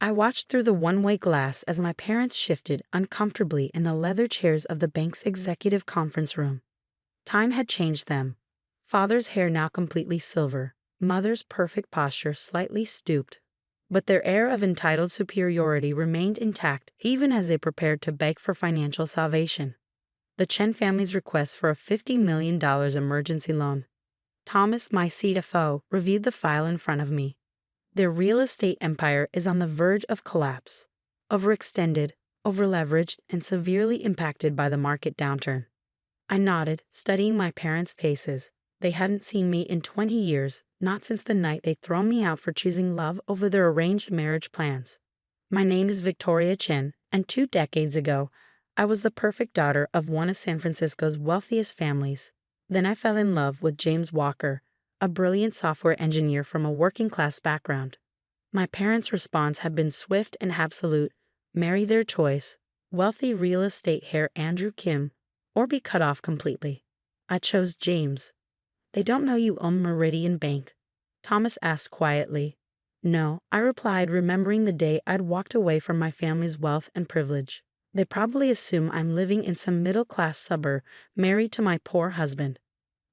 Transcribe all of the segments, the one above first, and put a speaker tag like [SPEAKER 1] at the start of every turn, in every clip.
[SPEAKER 1] I watched through the one-way glass as my parents shifted uncomfortably in the leather chairs of the bank's executive conference room. Time had changed them. Father's hair now completely silver, mother's perfect posture slightly stooped. But their air of entitled superiority remained intact even as they prepared to beg for financial salvation. The Chen family's request for a $50 million emergency loan. Thomas, my CFO, reviewed the file in front of me. Their real estate empire is on the verge of collapse. Overextended, overleveraged, and severely impacted by the market downturn. I nodded, studying my parents' faces. They hadn't seen me in 20 years, not since the night they'd thrown me out for choosing love over their arranged marriage plans. My name is Victoria Chen, and 2 decades ago, I was the perfect daughter of one of San Francisco's wealthiest families. Then I fell in love with James Walker, a brilliant software engineer from a working-class background. My parents' response had been swift and absolute: marry their choice, wealthy real estate heir Andrew Kim, or be cut off completely. I chose James. They don't know you own Meridian Bank? Thomas asked quietly. No, I replied, remembering the day I'd walked away from my family's wealth and privilege. They probably assume I'm living in some middle-class suburb, married to my poor husband.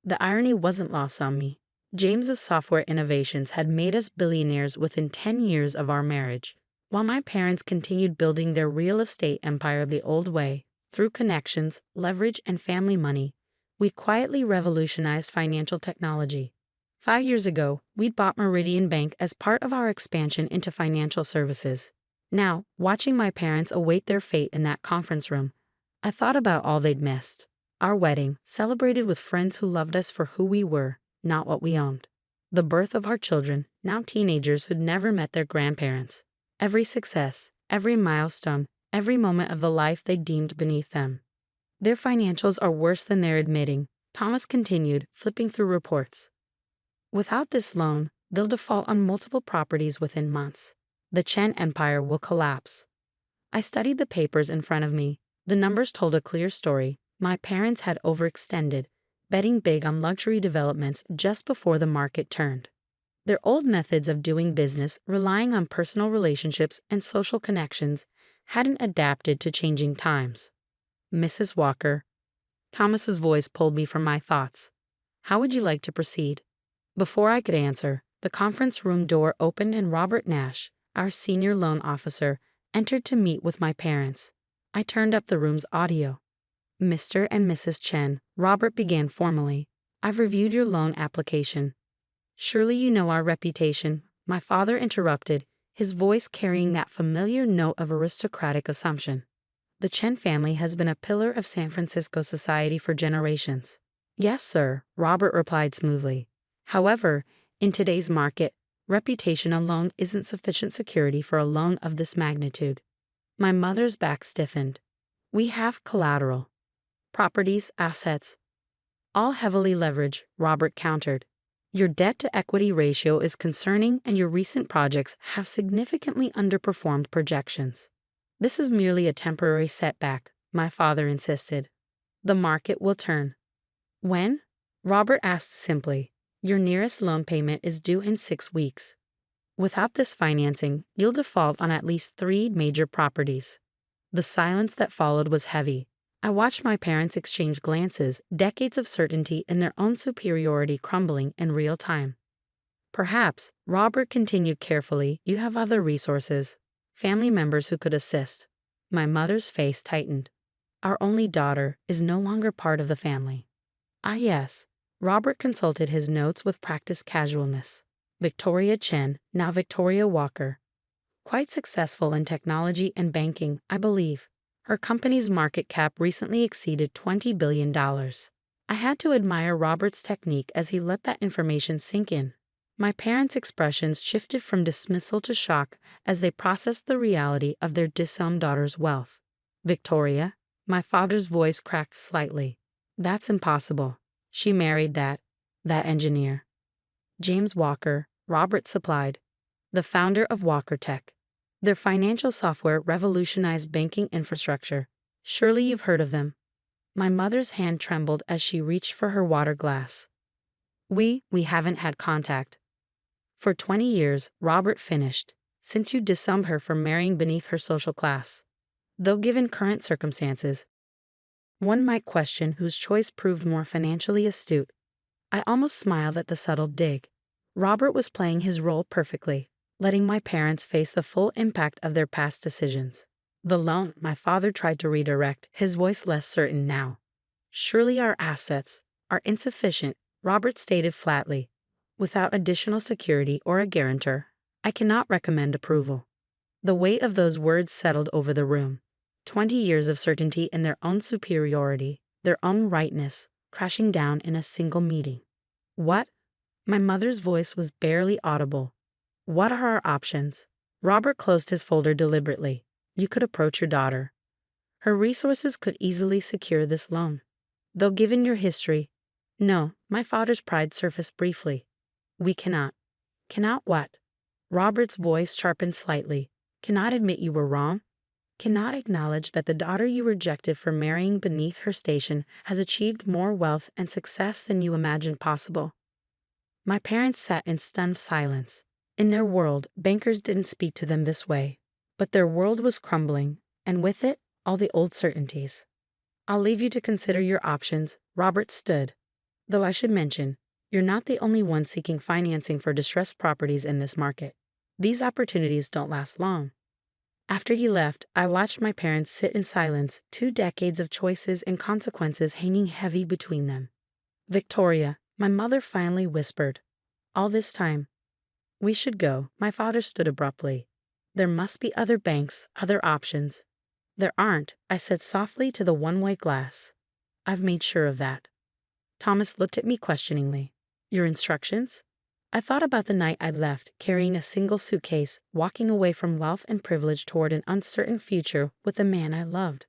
[SPEAKER 1] The irony wasn't lost on me. James's software innovations had made us billionaires within 10 years of our marriage, while my parents continued building their real estate empire the old way, through connections, leverage, and family money. We quietly revolutionized financial technology. 5 years ago, we'd bought Meridian Bank as part of our expansion into financial services. Now, watching my parents await their fate in that conference room, I thought about all they'd missed. Our wedding, celebrated with friends who loved us for who we were, not what we owned. The birth of our children, now teenagers who'd never met their grandparents. Every success, every milestone, every moment of the life they deemed beneath them. Their financials are worse than they're admitting, Thomas continued, flipping through reports. Without this loan, they'll default on multiple properties within months. The Chen empire will collapse. I studied the papers in front of me. The numbers told a clear story. My parents had overextended, betting big on luxury developments just before the market turned. Their old methods of doing business, relying on personal relationships and social connections, hadn't adapted to changing times. Mrs. Walker. Thomas's voice pulled me from my thoughts. How would you like to proceed? Before I could answer, the conference room door opened and Robert Nash, our senior loan officer, entered to meet with my parents. I turned up the room's audio. Mr. and Mrs. Chen, Robert began formally. I've reviewed your loan application. Surely you know our reputation, my father interrupted, his voice carrying that familiar note of aristocratic assumption. The Chen family has been a pillar of San Francisco society for generations. Yes, sir, Robert replied smoothly. However, in today's market, reputation alone isn't sufficient security for a loan of this magnitude. My mother's back stiffened. We have collateral. Properties, assets. All heavily leveraged, Robert countered. Your debt-to-equity ratio is concerning and your recent projects have significantly underperformed projections. This is merely a temporary setback, my father insisted. The market will turn. When? Robert asked simply. Your nearest loan payment is due in 6 weeks. Without this financing, you'll default on at least 3 major properties. The silence that followed was heavy. I watched my parents exchange glances, decades of certainty in their own superiority crumbling in real time. Perhaps, Robert continued carefully, you have other resources, family members who could assist. My mother's face tightened. Our only daughter is no longer part of the family. Ah, yes. Robert consulted his notes with practiced casualness. Victoria Chen, now Victoria Walker. Quite successful in technology and banking, I believe. Her company's market cap recently exceeded $20 billion. I had to admire Robert's technique as he let that information sink in. My parents' expressions shifted from dismissal to shock as they processed the reality of their disowned daughter's wealth. Victoria, my father's voice cracked slightly. That's impossible. She married that engineer. James Walker, Robert supplied. The founder of Walker Tech. Their financial software revolutionized banking infrastructure. Surely you've heard of them. My mother's hand trembled as she reached for her water glass. We haven't had contact. For 20 years, Robert finished. since you disowned her for marrying beneath her social class. Though given current circumstances, one might question whose choice proved more financially astute. I almost smiled at the subtle dig. Robert was playing his role perfectly, letting my parents face the full impact of their past decisions. The loan, my father tried to redirect, his voice less certain now. Surely our assets are insufficient, Robert stated flatly. Without additional security or a guarantor, I cannot recommend approval. The weight of those words settled over the room. 20 years of certainty in their own superiority, their own rightness, crashing down in a single meeting. What? My mother's voice was barely audible. What are our options? Robert closed his folder deliberately. You could approach your daughter. Her resources could easily secure this loan. Though given your history, no, my father's pride surfaced briefly. We cannot. Cannot what? Robert's voice sharpened slightly. Cannot admit you were wrong? Cannot acknowledge that the daughter you rejected for marrying beneath her station has achieved more wealth and success than you imagined possible? My parents sat in stunned silence. In their world, bankers didn't speak to them this way. But their world was crumbling, and with it, all the old certainties. I'll leave you to consider your options, Robert stood. Though I should mention, you're not the only one seeking financing for distressed properties in this market. These opportunities don't last long. After he left, I watched my parents sit in silence, 2 decades of choices and consequences hanging heavy between them. Victoria, my mother finally whispered. All this time. We should go, my father stood abruptly. There must be other banks, other options. There aren't, I said softly to the one-way glass. I've made sure of that. Thomas looked at me questioningly. Your instructions? I thought about the night I'd left, carrying a single suitcase, walking away from wealth and privilege toward an uncertain future with the man I loved.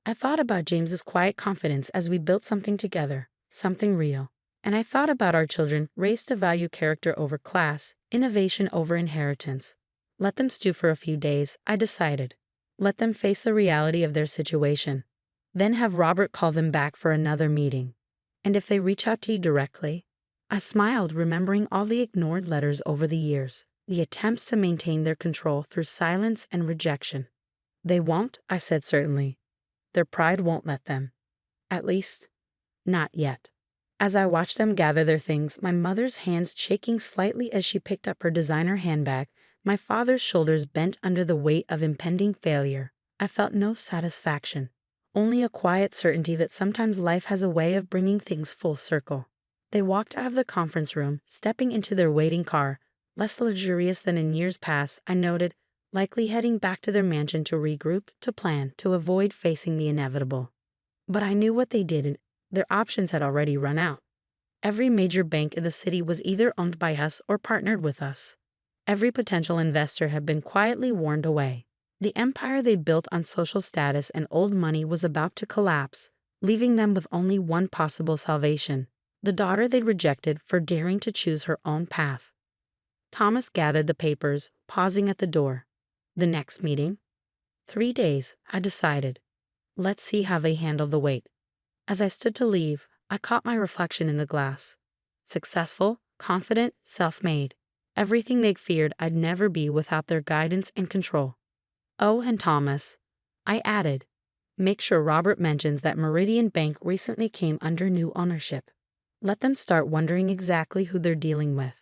[SPEAKER 1] I thought about James's quiet confidence as we built something together, something real. And I thought about our children, raised to value character over class, innovation over inheritance. Let them stew for a few days, I decided. Let them face the reality of their situation. Then have Robert call them back for another meeting. And if they reach out to you directly? I smiled, remembering all the ignored letters over the years, the attempts to maintain their control through silence and rejection. They won't, I said certainly. Their pride won't let them. At least, not yet. As I watched them gather their things, my mother's hands shaking slightly as she picked up her designer handbag, my father's shoulders bent under the weight of impending failure, I felt no satisfaction, only a quiet certainty that sometimes life has a way of bringing things full circle. They walked out of the conference room, stepping into their waiting car, less luxurious than in years past, I noted, likely heading back to their mansion to regroup, to plan, to avoid facing the inevitable. But I knew what they did. Their options had already run out. Every major bank in the city was either owned by us or partnered with us. Every potential investor had been quietly warned away. The empire they'd built on social status and old money was about to collapse, leaving them with only one possible salvation: the daughter they'd rejected for daring to choose her own path. Thomas gathered the papers, pausing at the door. The next meeting? 3 days, I decided. Let's see how they handle the wait. As I stood to leave, I caught my reflection in the glass. Successful, confident, self-made. Everything they'd feared I'd never be without their guidance and control. Oh, and Thomas, I added, make sure Robert mentions that Meridian Bank recently came under new ownership. Let them start wondering exactly who they're dealing with.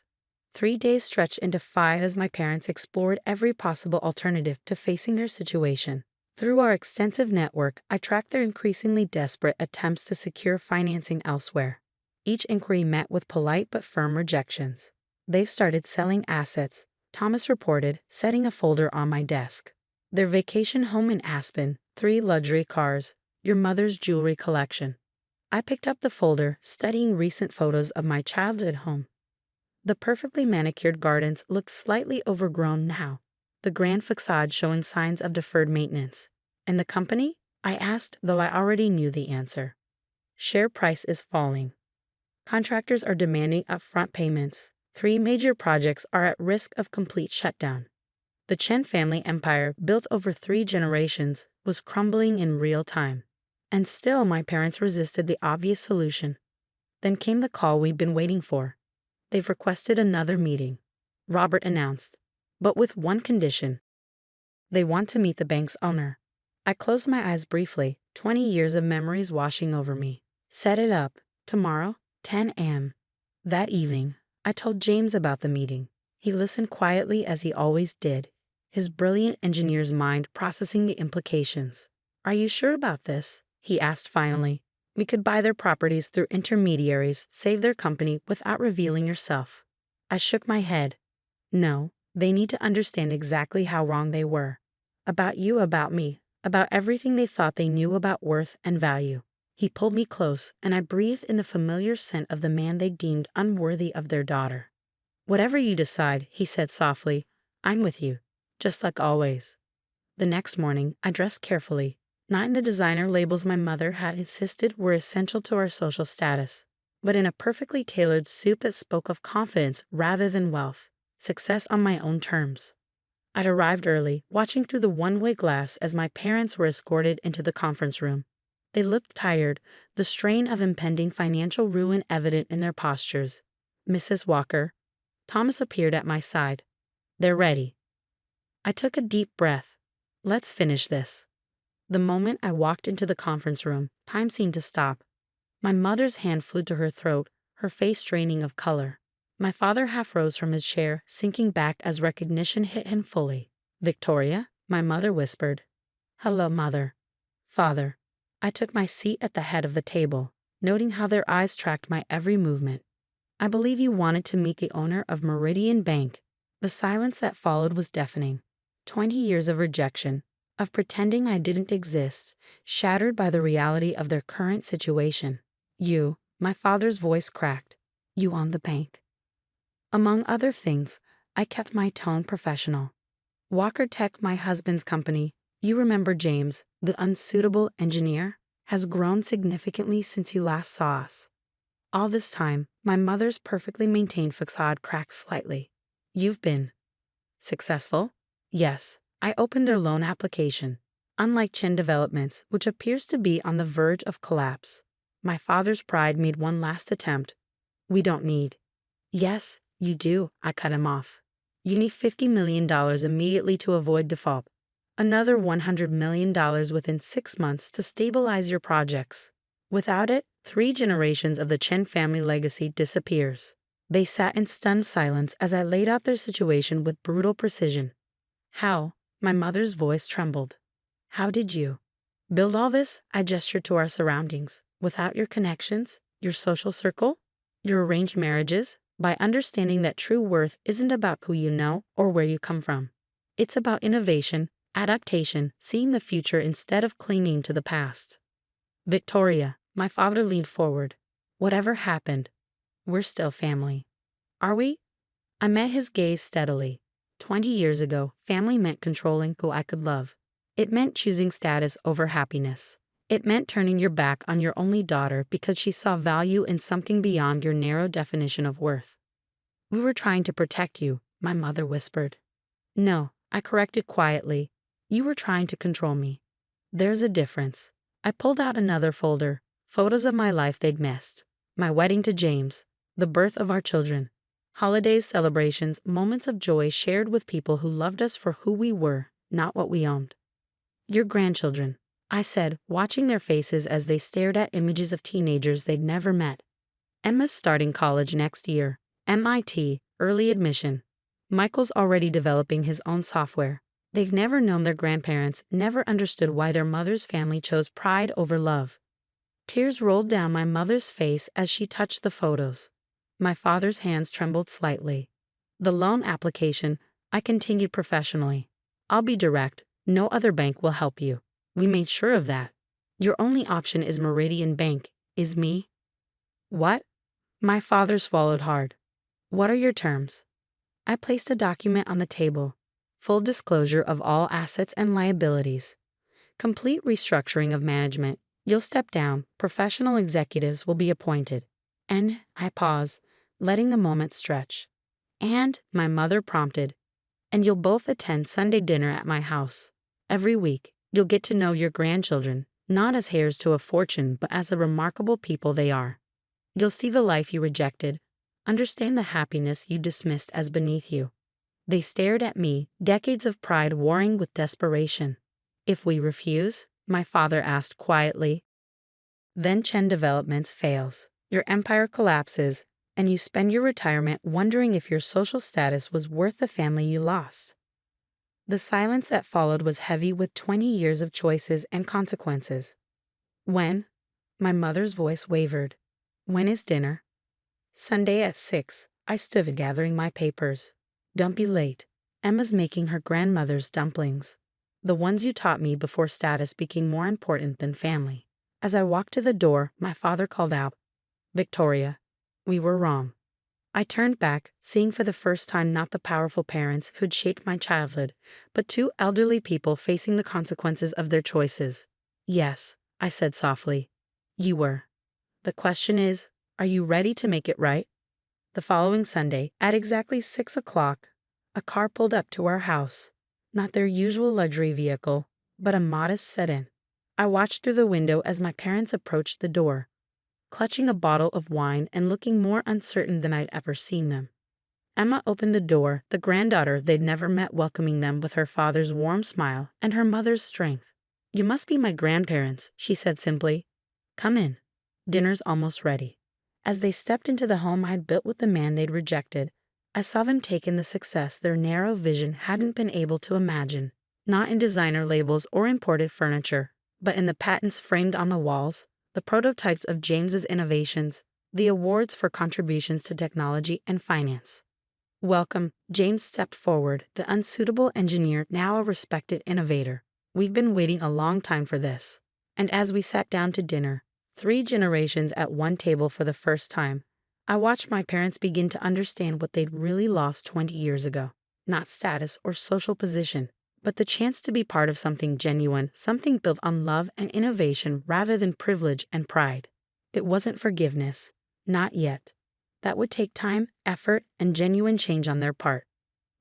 [SPEAKER 1] 3 days stretched into 5 as my parents explored every possible alternative to facing their situation. Through our extensive network, I tracked their increasingly desperate attempts to secure financing elsewhere. Each inquiry met with polite but firm rejections. They've started selling assets, Thomas reported, setting a folder on my desk. Their vacation home in Aspen, 3 luxury cars, your mother's jewelry collection. I picked up the folder, studying recent photos of my childhood home. The perfectly manicured gardens looked slightly overgrown now, the grand facade showing signs of deferred maintenance. And the company? I asked, though I already knew the answer. Share price is falling. Contractors are demanding upfront payments. 3 major projects are at risk of complete shutdown. The Chen family empire, built over 3 generations, was crumbling in real time. And still my parents resisted the obvious solution. Then came the call we'd been waiting for. They've requested another meeting, Robert announced. but with one condition. They want to meet the bank's owner. I closed my eyes briefly, 20 years of memories washing over me. Set it up. Tomorrow, 10 a.m. That evening, I told James about the meeting. He listened quietly as he always did, his brilliant engineer's mind processing the implications. "Are you sure about this?" he asked finally. "We could buy their properties through intermediaries, save their company without revealing yourself." I shook my head. "No, they need to understand exactly how wrong they were. About you, about me, about everything they thought they knew about worth and value." He pulled me close, and I breathed in the familiar scent of the man they deemed unworthy of their daughter. "Whatever you decide," he said softly, "I'm with you, just like always." The next morning, I dressed carefully, not in the designer labels my mother had insisted were essential to our social status, but in a perfectly tailored suit that spoke of confidence rather than wealth, success on my own terms. I'd arrived early, watching through the one-way glass as my parents were escorted into the conference room. They looked tired, the strain of impending financial ruin evident in their postures. "Mrs. Walker." Thomas appeared at my side. "They're ready." I took a deep breath. Let's finish this. The moment I walked into the conference room, time seemed to stop. My mother's hand flew to her throat, her face draining of color. My father half rose from his chair, sinking back as recognition hit him fully. "Victoria," my mother whispered. "Hello, Mother." "Father." I took my seat at the head of the table, noting how their eyes tracked my every movement. "I believe you wanted to meet the owner of Meridian Bank." The silence that followed was deafening. 20 years of rejection, of pretending I didn't exist, shattered by the reality of their current situation. "You," my father's voice cracked. "You own the bank." Among other things, I kept my tone professional. "Walker Tech, my husband's company, you remember James, the unsuitable engineer, has grown significantly since you last saw us." All this time, my mother's perfectly maintained facade cracked slightly. "You've been successful?" "Yes." I opened their loan application. Unlike Chen Developments, which appears to be on the verge of collapse, my father's pride made one last attempt. "We don't need." "Yes, you do," I cut him off. "You need $50 million immediately to avoid default. Another $100 million within 6 months to stabilize your projects. Without it, 3 generations of the Chen family legacy disappears." They sat in stunned silence as I laid out their situation with brutal precision. "How?" My mother's voice trembled. "How did you build all this?" I gestured to our surroundings. "Without your connections, your social circle, your arranged marriages, by understanding that true worth isn't about who you know or where you come from. It's about innovation, adaptation, seeing the future instead of clinging to the past." "Victoria," my father leaned forward. "Whatever happened, we're still family." "Are we?" I met his gaze steadily. 20 years ago, family meant controlling who I could love. It meant choosing status over happiness. It meant turning your back on your only daughter because she saw value in something beyond your narrow definition of worth. "We were trying to protect you," my mother whispered. "No," I corrected quietly. "You were trying to control me." "There's a difference." I pulled out another folder, photos of my life they'd missed. My wedding to James, the birth of our children, holidays, celebrations, moments of joy shared with people who loved us for who we were, not what we owned. "Your grandchildren," I said, watching their faces as they stared at images of teenagers they'd never met. "Emma's starting college next year. MIT, early admission. Michael's already developing his own software. They've never known their grandparents, never understood why their mother's family chose pride over love." Tears rolled down my mother's face as she touched the photos. My father's hands trembled slightly. "The loan application," I continued professionally. "I'll be direct. No other bank will help you. We made sure of that. Your only option is Meridian Bank, is me." "What?" My father swallowed hard. "What are your terms?" I placed a document on the table. Full disclosure of all assets and liabilities. Complete restructuring of management. You'll step down. Professional executives will be appointed. And I pause, letting the moment stretch. "And," my mother prompted, "and you'll both attend Sunday dinner at my house. Every week, you'll get to know your grandchildren, not as heirs to a fortune, but as the remarkable people they are. You'll see the life you rejected, understand the happiness you dismissed as beneath you. They stared at me, decades of pride warring with desperation. If we refuse, my father asked quietly, then Chen Developments fails. Your empire collapses, and you spend your retirement wondering if your social status was worth the family you lost. The silence that followed was heavy with 20 years of choices and consequences. When? My mother's voice wavered. When is dinner? Sunday at 6. I stood gathering my papers. Don't be late. Emma's making her grandmother's dumplings. The ones you taught me before status became more important than family. As I walked to the door, my father called out, Victoria, we were wrong. I turned back, seeing for the first time not the powerful parents who'd shaped my childhood, but two elderly people facing the consequences of their choices. Yes, I said softly. You were. The question is, are you ready to make it right? The following Sunday, at exactly 6 o'clock, a car pulled up to our house. Not their usual luxury vehicle, but a modest sedan. I watched through the window as my parents approached the door, clutching a bottle of wine and looking more uncertain than I'd ever seen them. Emma opened the door, the granddaughter they'd never met welcoming them with her father's warm smile and her mother's strength. You must be my grandparents, she said simply. Come in. Dinner's almost ready. As they stepped into the home I'd built with the man they'd rejected, I saw them take in the success their narrow vision hadn't been able to imagine, not in designer labels or imported furniture, but in the patents framed on the walls, the prototypes of James's innovations, the awards for contributions to technology and finance. Welcome, James stepped forward, the unsuitable engineer now a respected innovator. We've been waiting a long time for this. And as we sat down to dinner, 3 generations at one table for the first time, I watched my parents begin to understand what they'd really lost 20 years ago. Not status or social position, but the chance to be part of something genuine, something built on love and innovation rather than privilege and pride. It wasn't forgiveness. Not yet. That would take time, effort, and genuine change on their part.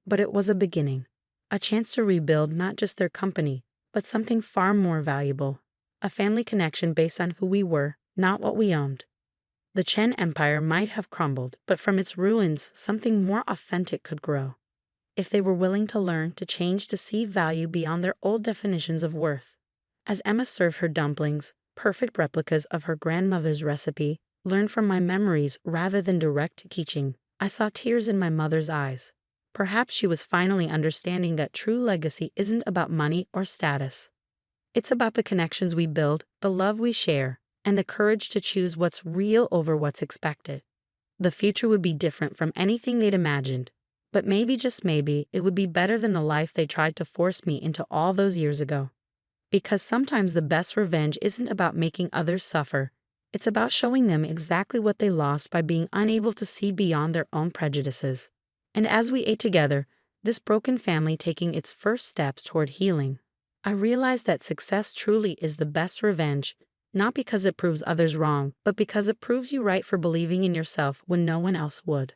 [SPEAKER 1] But it was a beginning. A chance to rebuild not just their company, but something far more valuable. A family connection based on who we were, not what we owned. The Chen Empire might have crumbled, but from its ruins, something more authentic could grow. If they were willing to learn, to change, to see value beyond their old definitions of worth. As Emma served her dumplings, perfect replicas of her grandmother's recipe, learned from my memories rather than direct teaching, I saw tears in my mother's eyes. Perhaps she was finally understanding that true legacy isn't about money or status. It's about the connections we build, the love we share, and the courage to choose what's real over what's expected. The future would be different from anything they'd imagined, but maybe, just maybe, it would be better than the life they tried to force me into all those years ago. Because sometimes the best revenge isn't about making others suffer, it's about showing them exactly what they lost by being unable to see beyond their own prejudices. And as we ate together, this broken family taking its first steps toward healing, I realized that success truly is the best revenge, not because it proves others wrong, but because it proves you right for believing in yourself when no one else would.